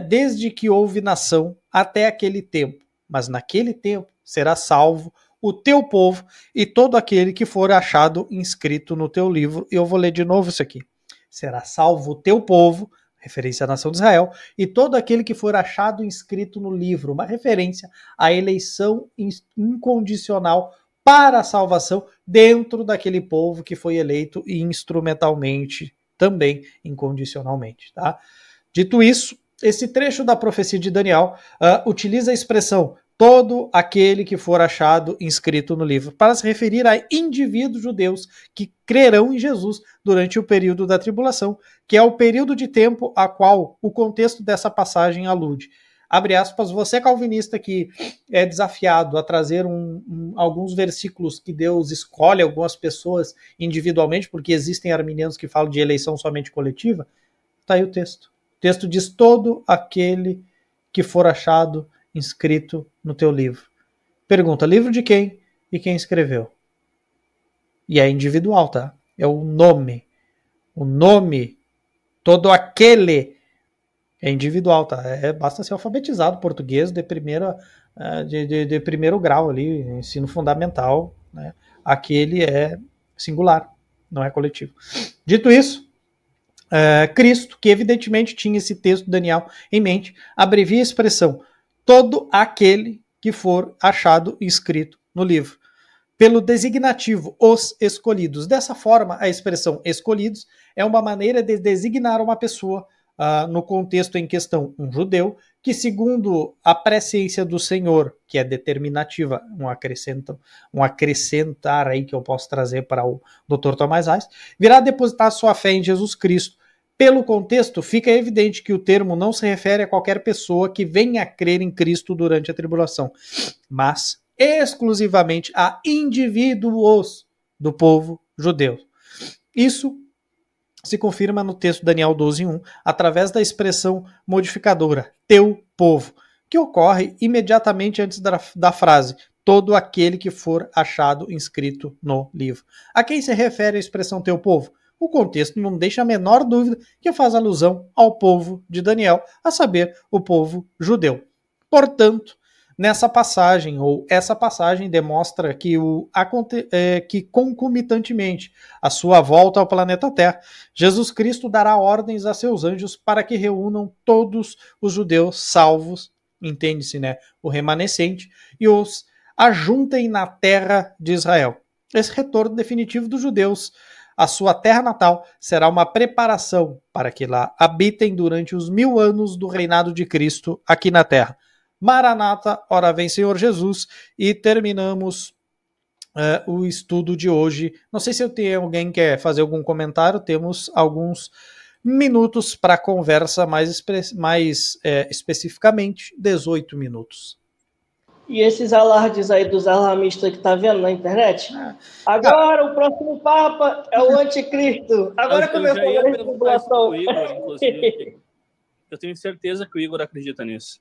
[SPEAKER 1] desde que houve nação até aquele tempo. Mas naquele tempo será salvo o teu povo e todo aquele que for achado inscrito no teu livro. E eu vou ler de novo isso aqui. Será salvo o teu povo, referência à nação de Israel, e todo aquele que for achado inscrito no livro, uma referência à eleição incondicional para a salvação dentro daquele povo que foi eleito e instrumentalmente, também incondicionalmente. Tá? Dito isso, esse trecho da profecia de Daniel utiliza a expressão todo aquele que for achado inscrito no livro, para se referir a indivíduos judeus que crerão em Jesus durante o período da tribulação, que é o período de tempo a qual o contexto dessa passagem alude. Abre aspas, você calvinista que é desafiado a trazer alguns versículos que Deus escolhe algumas pessoas individualmente, porque existem arminianos que falam de eleição somente coletiva, está aí o texto. O texto diz todo aquele que for achado inscrito no teu livro. Pergunta, livro de quem e quem escreveu? E é individual, tá? É o nome. O nome, todo aquele é individual, tá? Basta ser alfabetizado português de primeiro grau ali, ensino fundamental, né? Aquele é singular, não é coletivo. Dito isso, Cristo, que evidentemente tinha esse texto de Daniel em mente, abrevia a expressão todo aquele que for achado inscrito no livro, pelo designativo, os escolhidos. Dessa forma, a expressão escolhidos é uma maneira de designar uma pessoa, no contexto em questão, um judeu, que segundo a presciência do Senhor, que é determinativa, um acrescentar aí que eu posso trazer para o Dr. Tomás Reis, virá depositar sua fé em Jesus Cristo. Pelo contexto, fica evidente que o termo não se refere a qualquer pessoa que venha a crer em Cristo durante a tribulação, mas exclusivamente a indivíduos do povo judeu. Isso se confirma no texto de Daniel 12:1, através da expressão modificadora, teu povo, que ocorre imediatamente antes da frase, todo aquele que for achado inscrito no livro. A quem se refere a expressão teu povo? O contexto não deixa a menor dúvida que faz alusão ao povo de Daniel, a saber, o povo judeu. Portanto, nessa passagem, ou essa passagem demonstra que, que concomitantemente à sua volta ao planeta Terra, Jesus Cristo dará ordens a seus anjos para que reúnam todos os judeus salvos, entende-se, né, o remanescente, e os ajuntem na terra de Israel. Esse retorno definitivo dos judeus à sua terra natal será uma preparação para que lá habitem durante os 1000 anos do reinado de Cristo aqui na terra. Maranata, ora vem Senhor Jesus, e terminamos o estudo de hoje. Não sei se alguém que quer fazer algum comentário, temos alguns minutos para conversa, mais especificamente 18 minutos.
[SPEAKER 4] E esses alardes aí dos alarmistas que tá vendo na internet? Agora o próximo Papa é o Anticristo. Agora começou a manipulação.
[SPEAKER 5] Eu tenho certeza que o Igor acredita nisso.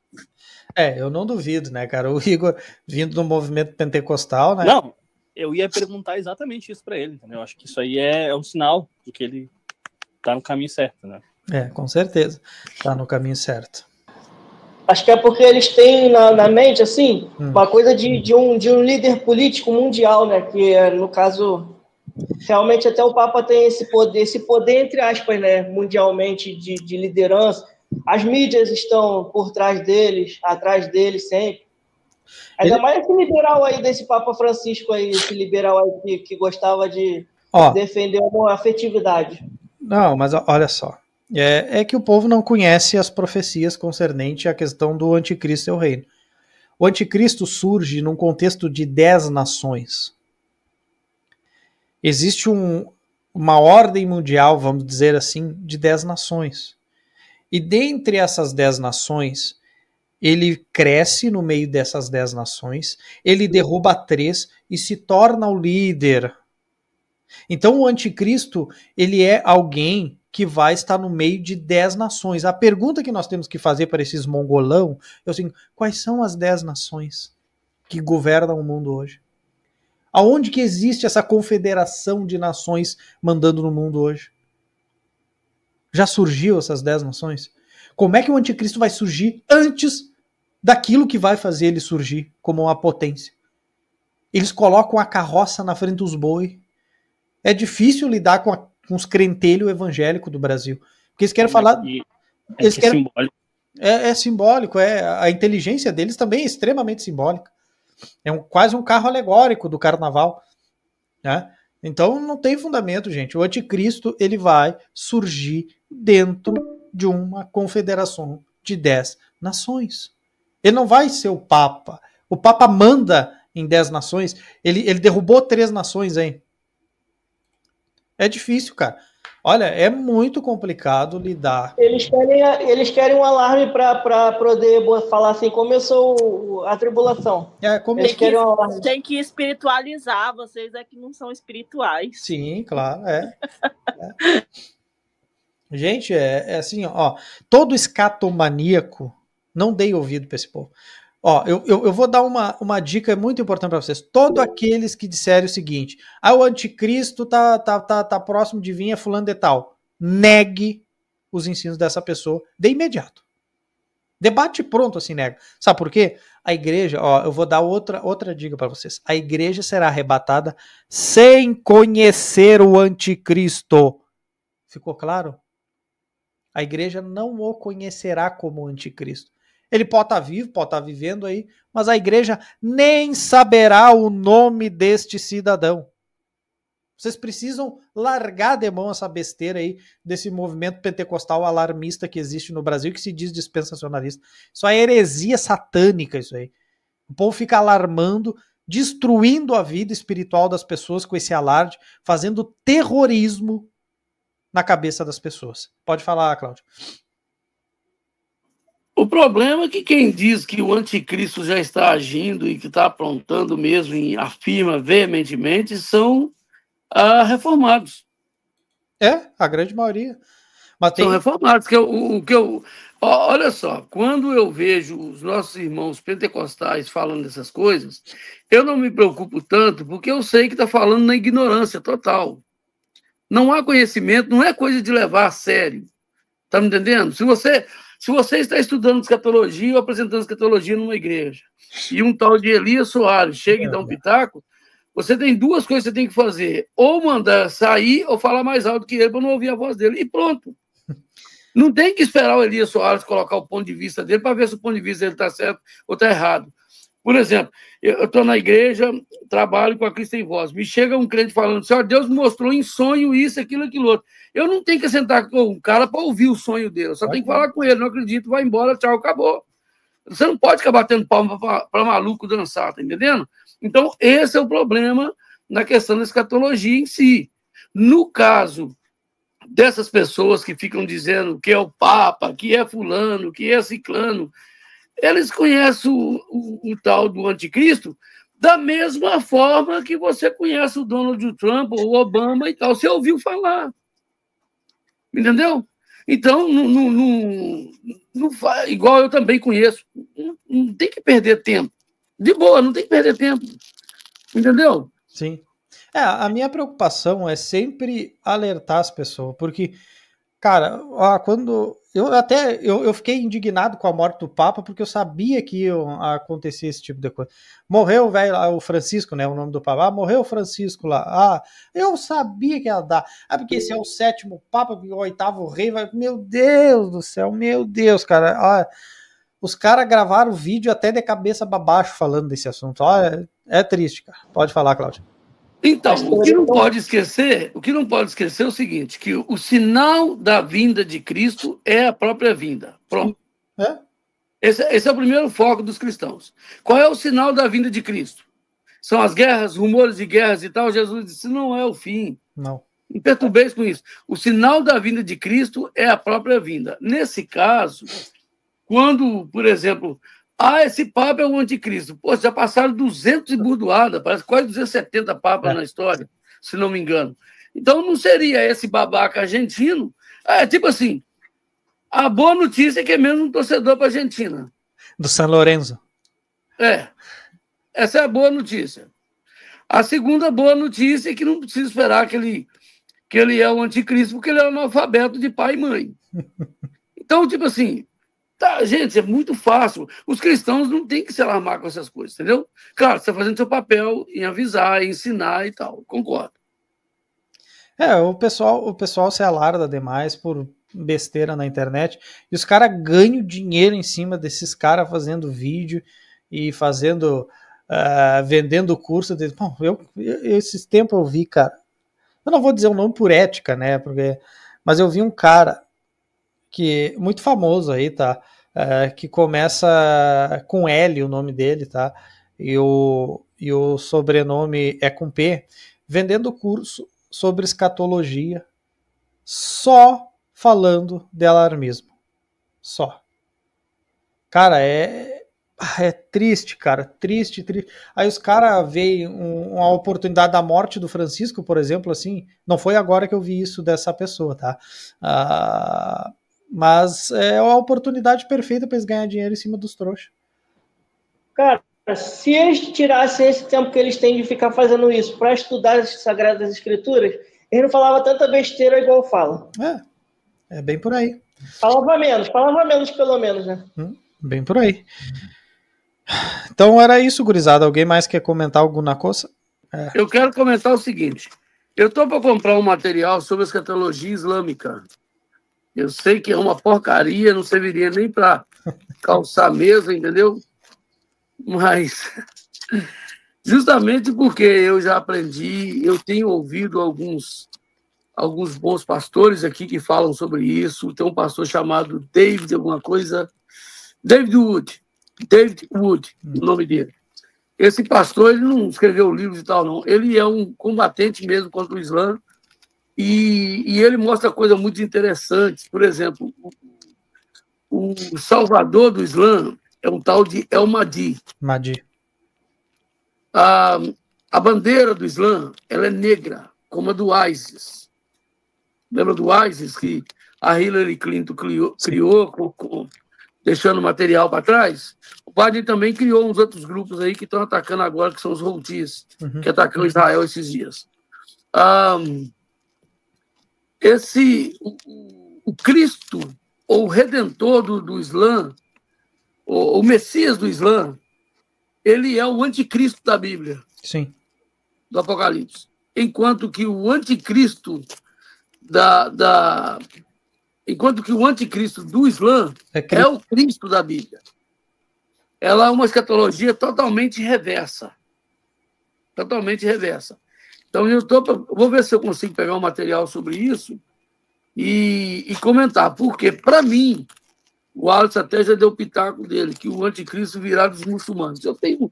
[SPEAKER 1] Eu não duvido, né, cara? O Igor, vindo do movimento pentecostal, né?
[SPEAKER 5] Não, eu ia perguntar exatamente isso para ele, entendeu? Eu acho que isso aí é um sinal de que ele tá no caminho certo, né?
[SPEAKER 1] Com certeza. Tá no caminho certo.
[SPEAKER 4] Acho que é porque eles têm na mente, assim, uma coisa de um líder político mundial, né? Que, no caso, realmente até o Papa tem esse poder entre aspas, né? Mundialmente de liderança. As mídias estão por trás deles, atrás deles sempre. Ainda mais esse liberal aí, desse Papa Francisco aí, esse liberal aí que gostava de defender uma afetividade.
[SPEAKER 1] Não, mas olha só. É que o povo não conhece as profecias concernente à questão do anticristo e o reino. O anticristo surge num contexto de 10 nações. Existe uma ordem mundial, vamos dizer assim, de 10 nações. E dentre essas 10 nações, ele cresce no meio dessas 10 nações, ele derruba 3 e se torna o líder. Então o anticristo, ele é alguém que vai estar no meio de 10 nações. A pergunta que nós temos que fazer para esses mongolão é assim: quais são as 10 nações que governam o mundo hoje? Aonde que existe essa confederação de nações mandando no mundo hoje? Já surgiu essas 10 nações? Como é que o anticristo vai surgir antes daquilo que vai fazer ele surgir como uma potência? Eles colocam a carroça na frente dos boi. É difícil lidar com os crentelhos evangélicos do Brasil. Porque eles querem falar...
[SPEAKER 5] Simbólico.
[SPEAKER 1] É simbólico. A inteligência deles também é extremamente simbólica. É quase um carro alegórico do carnaval. Né? Então não tem fundamento, gente. O anticristo, ele vai surgir dentro de uma confederação de 10 nações. Ele não vai ser o Papa. O Papa manda em 10 nações. Ele derrubou 3 nações, hein? É difícil, cara. Olha, é muito complicado lidar.
[SPEAKER 4] Eles querem um alarme para poder falar assim, começou a tribulação.
[SPEAKER 2] Eles querem um alarme. Tem que espiritualizar, vocês é que não são espirituais.
[SPEAKER 1] Sim, claro, Gente, assim, ó, todo escatomaníaco, não dei ouvido para esse povo. Ó, eu vou dar uma dica muito importante para vocês. Todos aqueles que disserem o seguinte: o anticristo tá próximo de vir, é fulano de tal. Negue os ensinos dessa pessoa de imediato. Debate pronto assim, nega. Sabe por quê? A igreja, eu vou dar outra dica para vocês. A igreja será arrebatada sem conhecer o anticristo. Ficou claro? A igreja não o conhecerá como anticristo. Ele pode estar vivo, pode estar vivendo aí, mas a igreja nem saberá o nome deste cidadão. Vocês precisam largar de mão essa besteira aí desse movimento pentecostal alarmista que existe no Brasil, que se diz dispensacionalista. Isso é heresia satânica, isso aí. O povo fica alarmando, destruindo a vida espiritual das pessoas com esse alarde, fazendo terrorismo na cabeça das pessoas. Pode falar, Cláudio.
[SPEAKER 6] O problema é que quem diz que o anticristo já está agindo e que está aprontando mesmo e afirma veementemente são reformados.
[SPEAKER 1] A grande maioria. Mas tem...
[SPEAKER 6] São reformados. Olha só, quando eu vejo os nossos irmãos pentecostais falando dessas coisas, eu não me preocupo tanto, porque eu sei que está falando na ignorância total. Não há conhecimento, não é coisa de levar a sério. Está me entendendo? Se você está estudando escatologia ou apresentando escatologia numa igreja, e um tal de Elias Soares chega e dá um pitaco, você tem duas coisas que você tem que fazer. Ou mandar sair, ou falar mais alto que ele para não ouvir a voz dele. E pronto. Não tem que esperar o Elias Soares colocar o ponto de vista dele para ver se o ponto de vista dele está certo ou está errado. Por exemplo, eu estou na igreja, trabalho com a Cristo em Voz. Me chega um crente falando, Senhor, Deus me mostrou em sonho isso, aquilo, aquilo outro. Eu não tenho que sentar com um cara para ouvir o sonho dele. Eu só tenho que falar com ele. Não acredito, vai embora, tchau, acabou. Você não pode ficar batendo palma para maluco dançar, tá entendendo? Então, esse é o problema na questão da escatologia em si. No caso dessas pessoas que ficam dizendo que é o Papa, que é fulano, que é ciclano, eles conhecem o tal do anticristo da mesma forma que você conhece o Donald Trump ou o Obama e tal. Você ouviu falar. Entendeu? Então, igual eu também conheço. Não tem que perder tempo. De boa, não tem que perder tempo. Entendeu?
[SPEAKER 1] Sim. A minha preocupação é sempre alertar as pessoas, porque, cara, quando eu fiquei indignado com a morte do Papa, porque eu sabia que ia acontecer esse tipo de coisa. Morreu o Francisco, né, o nome do Papa. Morreu o Francisco lá. Eu sabia que ia dar. Porque esse é o 7º Papa, o 8º rei. Meu Deus do céu, meu Deus, cara. Os caras gravaram vídeo até de cabeça para baixo falando desse assunto. É triste, cara. Pode falar, Cláudio.
[SPEAKER 6] Então, o que não pode esquecer é o seguinte, que o sinal da vinda de Cristo é a própria vinda. Pronto. Esse é o primeiro foco dos cristãos. Qual é o sinal da vinda de Cristo? São as guerras, rumores de guerras e tal. Jesus disse, não é o fim.
[SPEAKER 1] Não
[SPEAKER 6] perturbeis com isso. O sinal da vinda de Cristo é a própria vinda. Nesse caso, quando, por exemplo, esse Papa é o anticristo. Pô, já passaram 200 e burdoada, parece quase 270 papas na história, se não me engano. Então, não seria esse babaca argentino? Tipo assim, a boa notícia é que é mesmo um torcedor para a Argentina.
[SPEAKER 1] Do San Lorenzo.
[SPEAKER 6] Essa é a boa notícia. A segunda boa notícia é que não precisa esperar que ele é o anticristo, porque ele é analfabeto de pai e mãe. Então, tipo assim, gente, é muito fácil. Os cristãos não têm que se alarmar com essas coisas, entendeu? Claro, você está fazendo seu papel em avisar, em ensinar e tal. Concordo.
[SPEAKER 1] O pessoal se alarda demais por besteira na internet e os caras ganham dinheiro em cima desses caras fazendo vídeo e vendendo curso deles. Bom, esses tempos eu vi, cara, eu não vou dizer o nome por ética, né, mas eu vi um cara que muito famoso aí, tá, que começa com L o nome dele, tá, e o sobrenome é com P, vendendo curso sobre escatologia, só falando de alarmismo, só. Cara, é triste, cara, triste. Aí os caras veem uma oportunidade da morte do Francisco, por exemplo, assim, não foi agora que eu vi isso dessa pessoa, tá? Mas é uma oportunidade perfeita para eles ganharem dinheiro em cima dos trouxas.
[SPEAKER 4] Cara, se eles tirassem esse tempo que eles têm de ficar fazendo isso para estudar as Sagradas Escrituras, eles não falavam tanta besteira igual fala.
[SPEAKER 1] É bem por aí.
[SPEAKER 4] Falava menos pelo menos, né?
[SPEAKER 1] Bem por aí. Então era isso, gurizada. Alguém mais quer comentar alguma coisa?
[SPEAKER 6] Eu quero comentar o seguinte. Eu estou para comprar um material sobre escatologia islâmica. Eu sei que é uma porcaria, não serviria nem para calçar mesa, entendeu? Mas justamente porque eu já aprendi, eu tenho ouvido alguns bons pastores aqui que falam sobre isso. Tem um pastor chamado David Wood, o nome dele. Esse pastor, ele não escreveu livros e tal, não. Ele é um combatente mesmo contra o Islã e ele mostra coisas muito interessantes. Por exemplo, o salvador do Islã é um tal de El Mahdi. A bandeira do Islã, ela é negra, como a do ISIS. Lembra do ISIS, que a Hillary Clinton criou deixando material para trás, o Biden também criou uns outros grupos aí que estão atacando agora, que são os Houthis, que atacam Israel esses dias. O Cristo, ou o Redentor do Islã, o Messias do Islã, ele é o anticristo da Bíblia.
[SPEAKER 1] Sim.
[SPEAKER 6] Do Apocalipse. Enquanto que o anticristo do Islã é o Cristo da Bíblia. Ela é uma escatologia totalmente reversa. Totalmente reversa. Então, vou ver se eu consigo pegar um material sobre isso e comentar. Porque, para mim, o Wallace até já deu o pitaco dele, que o anticristo virá dos muçulmanos. Eu tenho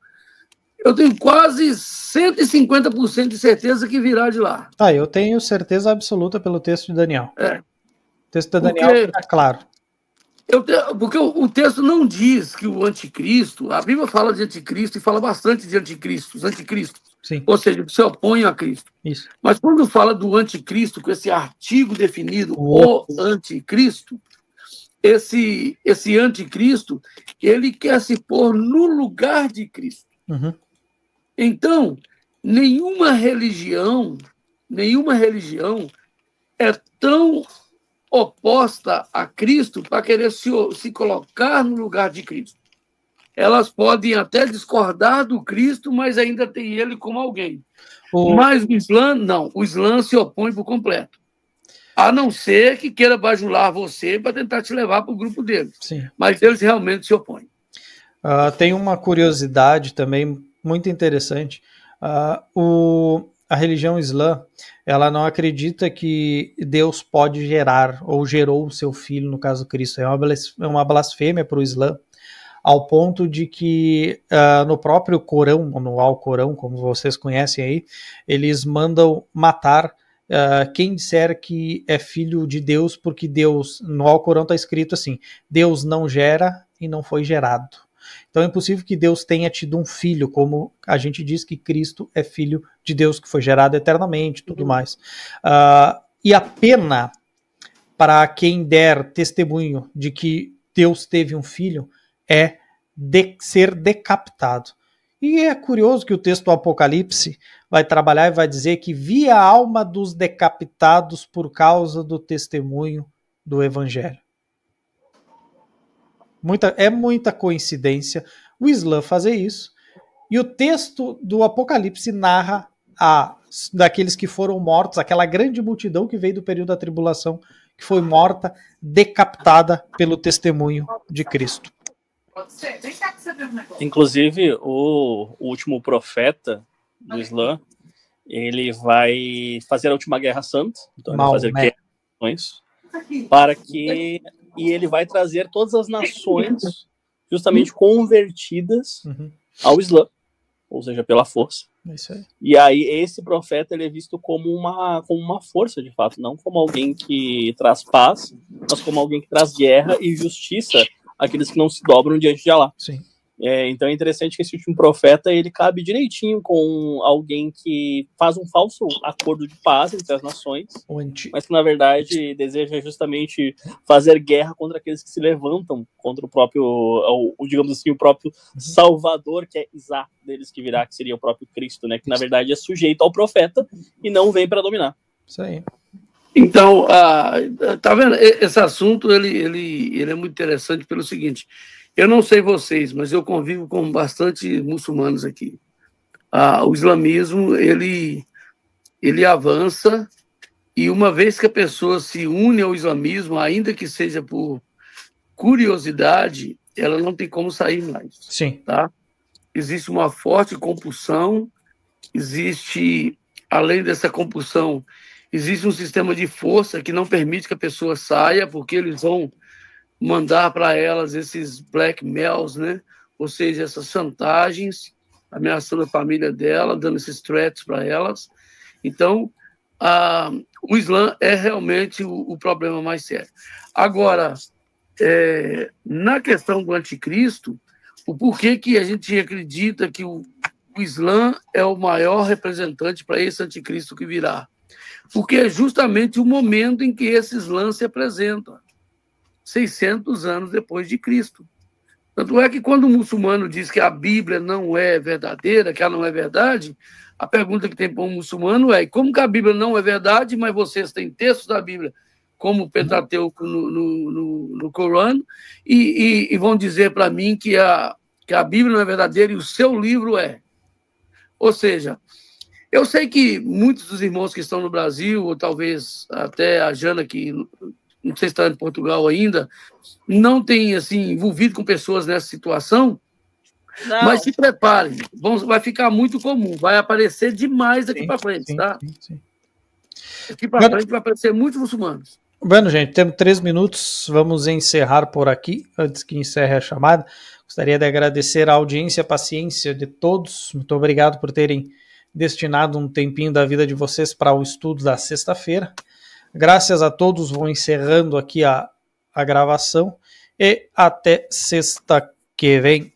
[SPEAKER 6] quase 150% de certeza que virá de lá.
[SPEAKER 1] Eu tenho certeza absoluta pelo texto de Daniel. O texto de Daniel é claro.
[SPEAKER 6] Porque o texto não diz que o anticristo, a Bíblia fala de anticristo e fala bastante de anticristos.
[SPEAKER 1] Sim.
[SPEAKER 6] Ou seja, que se opõem a Cristo.
[SPEAKER 1] Isso.
[SPEAKER 6] Mas quando fala do anticristo, com esse artigo definido, o anticristo, esse anticristo, ele quer se pôr no lugar de Cristo. Então, nenhuma religião é tão oposta a Cristo para querer se colocar no lugar de Cristo. Elas podem até discordar do Cristo, mas ainda tem ele como alguém. Mas o Islã, não. O Islã se opõe por completo. A não ser que queira bajular você para tentar te levar para o grupo deles.
[SPEAKER 1] Sim.
[SPEAKER 6] Mas eles realmente se opõem.
[SPEAKER 1] Tem uma curiosidade também muito interessante. A religião islã, ela não acredita que Deus pode gerar ou gerou o seu filho, no caso Cristo. É uma blasfêmia para o Islã, ao ponto de que no próprio Corão, no Alcorão, como vocês conhecem aí, eles mandam matar quem disser que é filho de Deus, porque Deus, no Alcorão está escrito assim: Deus não gera e não foi gerado. Então é impossível que Deus tenha tido um filho, como a gente diz que Cristo é filho de Deus, que foi gerado eternamente, tudo mais. E a pena para quem der testemunho de que Deus teve um filho é ser decapitado. E é curioso que o texto do Apocalipse vai trabalhar e vai dizer que vi a alma dos decapitados por causa do testemunho do Evangelho. Muita coincidência o Islã fazer isso. E o texto do Apocalipse narra daqueles que foram mortos, aquela grande multidão que veio do período da tribulação, que foi morta, decapitada pelo testemunho de Cristo.
[SPEAKER 5] Inclusive, o último profeta do Islã, ele vai fazer a última guerra santa, então ele vai fazer guerras para que... E ele vai trazer todas as nações justamente convertidas ao Islã, ou seja, pela força.
[SPEAKER 1] Isso aí.
[SPEAKER 5] E aí esse profeta ele é visto como uma força, de fato, não como alguém que traz paz, mas como alguém que traz guerra e justiça àqueles que não se dobram diante de Allah.
[SPEAKER 1] Sim.
[SPEAKER 5] Então é interessante que esse último profeta ele cabe direitinho com alguém que faz um falso acordo de paz entre as nações, mas que na verdade deseja justamente fazer guerra contra aqueles que se levantam contra o próprio, digamos assim, o próprio Salvador, que é Isá deles que virá, que seria o próprio Cristo, né? Que na verdade é sujeito ao profeta e não vem para dominar.
[SPEAKER 1] Isso aí.
[SPEAKER 6] Então, tá vendo? Esse assunto ele é muito interessante pelo seguinte. Eu não sei vocês, mas eu convivo com bastante muçulmanos aqui. O islamismo, ele avança, e uma vez que a pessoa se une ao islamismo, ainda que seja por curiosidade, ela não tem como sair mais.
[SPEAKER 1] Sim.
[SPEAKER 6] Tá? Existe uma forte compulsão, além dessa compulsão, existe um sistema de força que não permite que a pessoa saia, porque eles vão mandar para elas esses blackmails, né? Ou seja, essas chantagens, ameaçando a família dela, dando esses threats para elas. Então, o Islã é realmente o problema mais sério. Agora, na questão do anticristo, o porquê que a gente acredita que o Islã é o maior representante para esse anticristo que virá? porque é justamente o momento em que esse Islã se apresenta, 600 anos depois de Cristo. Tanto é que quando o muçulmano diz que a Bíblia não é verdadeira, que ela não é verdade, a pergunta que tem para um muçulmano é: como que a Bíblia não é verdade, mas vocês têm textos da Bíblia, como o Pentateuco no Corão, e vão dizer para mim que a Bíblia não é verdadeira e o seu livro é? Ou seja, eu sei que muitos dos irmãos que estão no Brasil, ou talvez até a Jana, que não sei se está em Portugal ainda, não tem assim, envolvido com pessoas nessa situação,
[SPEAKER 2] Não.
[SPEAKER 6] mas se preparem, vai ficar muito comum, vai aparecer demais daqui para frente, tá?
[SPEAKER 1] Sim.
[SPEAKER 6] Daqui para frente vai aparecer muitos muçulmanos.
[SPEAKER 1] Bueno, gente, temos 3 minutos, vamos encerrar por aqui, antes que encerre a chamada. Gostaria de agradecer a audiência e a paciência de todos, muito obrigado por terem destinado um tempinho da vida de vocês para o estudo da sexta-feira. Graças a todos, vou encerrando aqui a gravação e até sexta que vem.